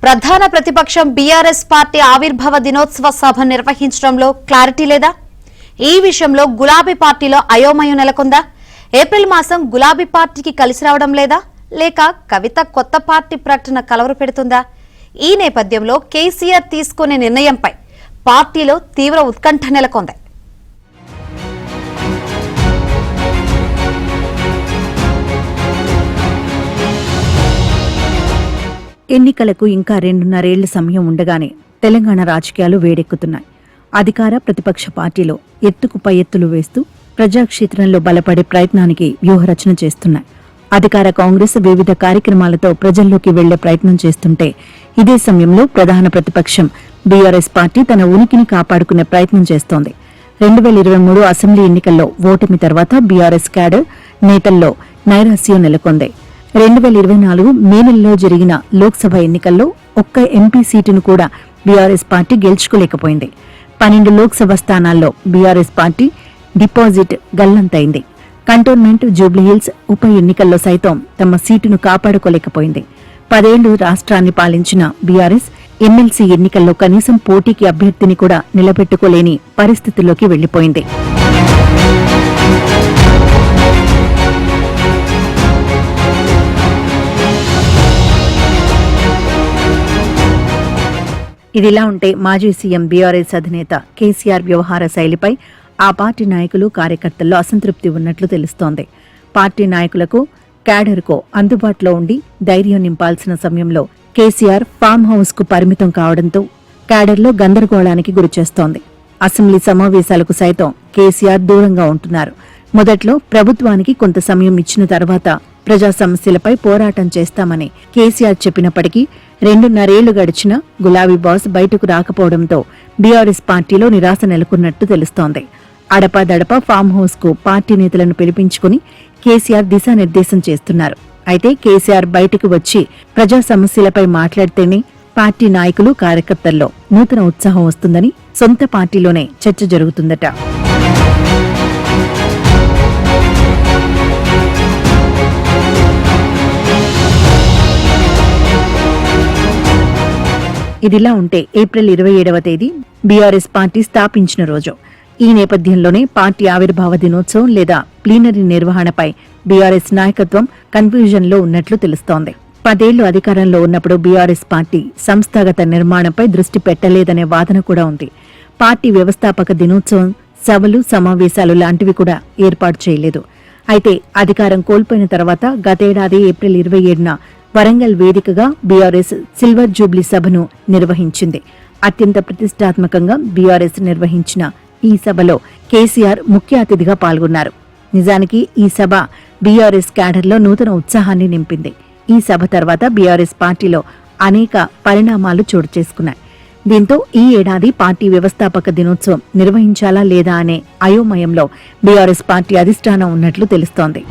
ప్రధాన ప్రతిపక్షం BRS party ఆవిర్భావ దినోత్సవ సభ నిర్వహించడంలో క్లారిటీ లేదా? ఈ విషయంలో గులాబీ పార్టీలో అయోమయం నెలకొందా? ఏప్రిల్ మాసం గులాబీ పార్టీకి కలిసి రావడం లేదా, లేక కవిత కొత్త పార్టీ ప్రకటన కలవర పెడుతుందా? ఈ నేపథ్యంలో కేసీఆర్ తీసుకునే నిర్ణయంపై పార్టీలో తీవ్ర ఉత్కంఠ నెలకొంది. ఎన్నికలకు ఇంకా 2.5 ఏళ్ల సమయం ఉండగానే తెలంగాణ రాజకీయాలు వేడెక్కుతున్నాయి. అధికార ప్రతిపక్ష పార్టీలో ఎత్తుకు పై ఎత్తులు వేస్తూ ప్రజాక్షేత్రంలో బలపడే ప్రయత్నానికి వ్యూహరచన చేస్తున్నాయి. అధికార కాంగ్రెస్ వివిధ కార్యక్రమాలతో ప్రజల్లోకి వెళ్లే ప్రయత్నం చేస్తుంటే, ఇదే సమయంలో ప్రధాన ప్రతిపక్షం బీఆర్ఎస్ పార్టీ తన ఉనికిని కాపాడుకునే ప్రయత్నం చేస్తోంది. 2023 అసెంబ్లీ ఎన్నికల్లో ఓటమి తర్వాత బీఆర్ఎస్ క్యాడర్ నేతల్లో నైరాస్యం నెలకొంది. 2024 మే నెలలో జరిగిన లోక్సభ ఎన్నికల్లో ఒక్క ఎంపీ సీటును కూడా బీఆర్ఎస్ పార్టీ గెలుచుకోలేకపోయింది. 12 లోక్సభ స్థానాల్లో బీఆర్ఎస్ పార్టీ డిపాజిట్ గల్లంతైంది. కంటోన్మెంట్, జూబ్లీహిల్స్ ఉప ఎన్నికల్లో సైతం తమ సీటును కాపాడుకోలేకపోయింది. 10 ఏళ్లు రాష్ట్రాన్ని పాలించిన బీఆర్ఎస్ ఎమ్మెల్సీ ఎన్నికల్లో కనీసం పోటీకి అభ్యర్థిని కూడా నిలబెట్టుకోలేని పరిస్థితుల్లోకి వెళ్లిపోయింది. ఇదిలా ఉంటే మాజీ సీఎం బీఆర్ఎస్ అధినేత కేసీఆర్ వ్యవహార శైలిపై ఆ పార్టీ నాయకులు, కార్యకర్తల్లో అసంతృప్తి ఉన్నట్లు తెలుస్తోంది. పార్టీ నాయకులకు, క్యాడర్కు అందుబాటులో ఉండి ధైర్యం నింపాల్సిన సమయంలో కేసీఆర్ ఫామ్ హౌస్ కు పరిమితం కావడంతో క్యాడర్లో గందరగోళానికి గురిచేస్తోంది. అసెంబ్లీ సమావేశాలకు సైతం కేసీఆర్ దూరంగా ఉంటున్నారు. మొదట్లో ప్రభుత్వానికి కొంత సమయం ఇచ్చిన తర్వాత ప్రజా సమస్యలపై పోరాటం చేస్తామని కేసీఆర్ చెప్పినప్పటికీ 2.5 ఏళ్లు గడిచినా గులాబీ బాస్ బయటకు రాకపోవడంతో బీఆర్ఎస్ పార్టీలో నిరాశ నెలకొన్నట్టు తెలుస్తోంది. అడపాదడపా ఫామ్ హౌస్ కు పార్టీ నేతలను పిలిపించుకుని కేసీఆర్ దిశానిర్దేశం చేస్తున్నారు. అయితే కేసీఆర్ బయటకు వచ్చి ప్రజా సమస్యలపై మాట్లాడితేనే పార్టీ నాయకులు, కార్యకర్తల్లో నూతన ఉత్సాహం వస్తుందని సొంత పార్టీలోనే చర్చ జరుగుతుందట. ఇదిలా ఉంటే ఏప్రిల్ 27వ తేదీ బీఆర్ఎస్ పార్టీ స్థాపించిన రోజు. ఈ నేపథ్యంలోనే పార్టీ ఆవిర్భావ దినోత్సవం లేదా ప్లీనరీ నిర్వహణపై బీఆర్ఎస్ నాయకత్వం కన్ఫ్యూజన్లో ఉన్నట్లు తెలుస్తోంది. 10 ఏళ్లు అధికారంలో ఉన్నప్పుడు బీఆర్ఎస్ పార్టీ సంస్థాగత నిర్మాణంపై దృష్టి పెట్టలేదనే వాదన కూడా ఉంది. పార్టీ వ్యవస్థాపక దినోత్సవం, సభలు, సమావేశాలు లాంటివి కూడా ఏర్పాటు చేయలేదు. అయితే అధికారం కోల్పోయిన తర్వాత గతేడాది ఏప్రిల్ 27న వరంగల్ వేదికగా బీఆర్ఎస్ సిల్వర్ జూబ్లీ సభను నిర్వహించింది. అత్యంత ప్రతిష్టాత్మకంగా బీఆర్ఎస్ నిర్వహించిన ఈ సభలో కేసీఆర్ ముఖ్య అతిథిగా పాల్గొన్నారు. నిజానికి ఈ సభ బీఆర్ఎస్ క్యాడర్లో నూతన ఉత్సాహాన్ని నింపింది. ఈ సభ తర్వాత బీఆర్ఎస్ పార్టీలో అనేక పరిణామాలు చోటు చేసుకున్నాయి. దీంతో ఈ ఏడాది పార్టీ వ్యవస్థాపక దినోత్సవం నిర్వహించాలా లేదా అనే అయోమయంలో బీఆర్ఎస్ పార్టీ అధిష్టానం ఉన్నట్లు తెలుస్తోంది.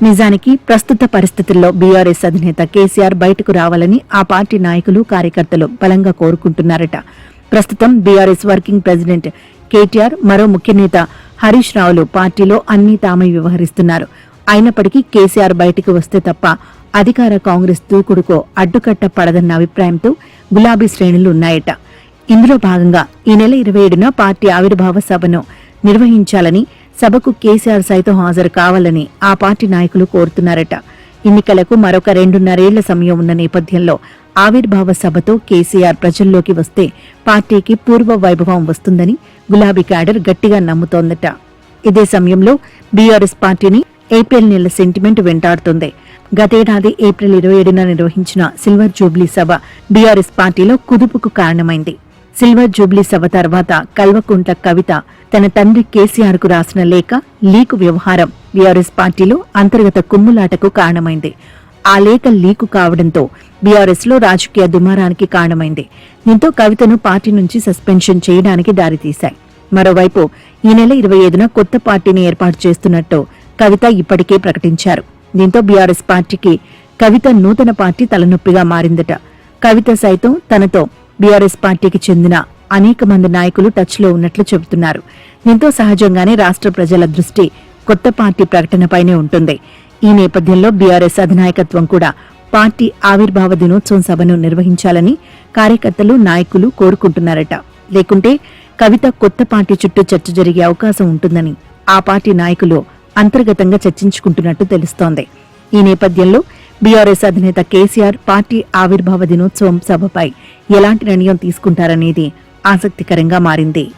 నిజానికి ప్రస్తుత పరిస్థితుల్లో బీఆర్ఎస్ అధినేత కేసీఆర్ బయటకు రావాలని ఆ పార్టీ నాయకులు, కార్యకర్తలు బలంగా కోరుకుంటున్నారట. ప్రస్తుతం బీఆర్ఎస్ వర్కింగ్ ప్రెసిడెంట్ కేటీఆర్, మరో ముఖ్య నేత హరీష్ రావులు పార్టీలో అన్నీ తామై వ్యవహరిస్తున్నారు. అయినప్పటికీ కేసీఆర్ బయటకు వస్తే తప్ప అధికార కాంగ్రెస్ దూకుడుకో అడ్డుకట్ట పడదన్న అభిప్రాయంతో గులాబీ శ్రేణులు ఉన్నాయట. ఇందులో భాగంగా ఈ నెల 27న పార్టీ ఆవిర్భావ సభను నిర్వహించాలని, సభకు కేసీఆర్ సైతం హాజరు కావాలని ఆ పార్టీ నాయకులు కోరుతున్నారట. ఎన్నికలకు మరొక 2.5 ఏళ్ల సమయం ఉన్న నేపథ్యంలో ఆవిర్భావ సభతో కేసీఆర్ ప్రజల్లోకి వస్తే పార్టీకి పూర్వ వైభవం వస్తుందని గులాబీ క్యాడర్ గట్టిగా నమ్ముతోందట. ఇదే సమయంలో బీఆర్ఎస్ పార్టీని ఏప్రిల్ నెల సెంటిమెంట్ వెంటాడుతోంది. గతేడాది ఏప్రిల్ 27న నిర్వహించిన సిల్వర్ జూబ్లీ సభ బీఆర్ఎస్ పార్టీలో కుదుపుకు కారణమైంది. సిల్వర్ జూబ్లీ సభ తర్వాత కల్వకుంట్ల కవిత తన తండ్రి కేసీఆర్ కు రాసిన లేఖ లీకు వ్యవహారం బీఆర్ఎస్ పార్టీలో అంతర్గత కుమ్ములాటకు కారణమైంది. ఆ లేఖ లీకు కావడంతో బీఆర్ఎస్ లో రాజకీయ దుమారానికి కారణమైంది. దీంతో కవితను పార్టీ నుంచి సస్పెన్షన్ చేయడానికి దారితీశాయి. మరోవైపు ఈ నెల 25న కొత్త పార్టీని ఏర్పాటు చేస్తున్నట్టు కవిత ఇప్పటికే ప్రకటించారు. దీంతో బీఆర్ఎస్ పార్టీకి కవిత నూతన పార్టీ తలనొప్పిగా మారిందట. కవిత సైతం తనతో బీఆర్ఎస్ పార్టీకి చెందిన అనేక మంది నాయకులు టచ్ లో ఉన్నట్లు చెబుతున్నారు. దీంతో సహజంగానే రాష్ట్ర ప్రజల దృష్టి కొత్త పార్టీ ప్రకటనపైనే ఉంటుంది. ఈ నేపథ్యంలో బీఆర్ఎస్ అధినాయకత్వం కూడా పార్టీ ఆవిర్భావ దినోత్సవం సభను నిర్వహించాలని కార్యకర్తలు నాయకులు కోరుకుంటున్నారట. లేకుంటే కవిత కొత్త పార్టీ చుట్టూ చర్చ జరిగే అవకాశం ఉంటుందని ఆ పార్టీ నాయకులు అంతర్గతంగా చర్చించుకుంటున్నట్టు తెలుస్తోంది. ఈ నేపథ్యంలో బీఆర్ఎస్ అధినేత కేసీఆర్ పార్టీ ఆవిర్భావ దినోత్సవం సభపై ఎలాంటి నిర్ణయం తీసుకుంటారనేది ఆసక్తికరంగా మారింది.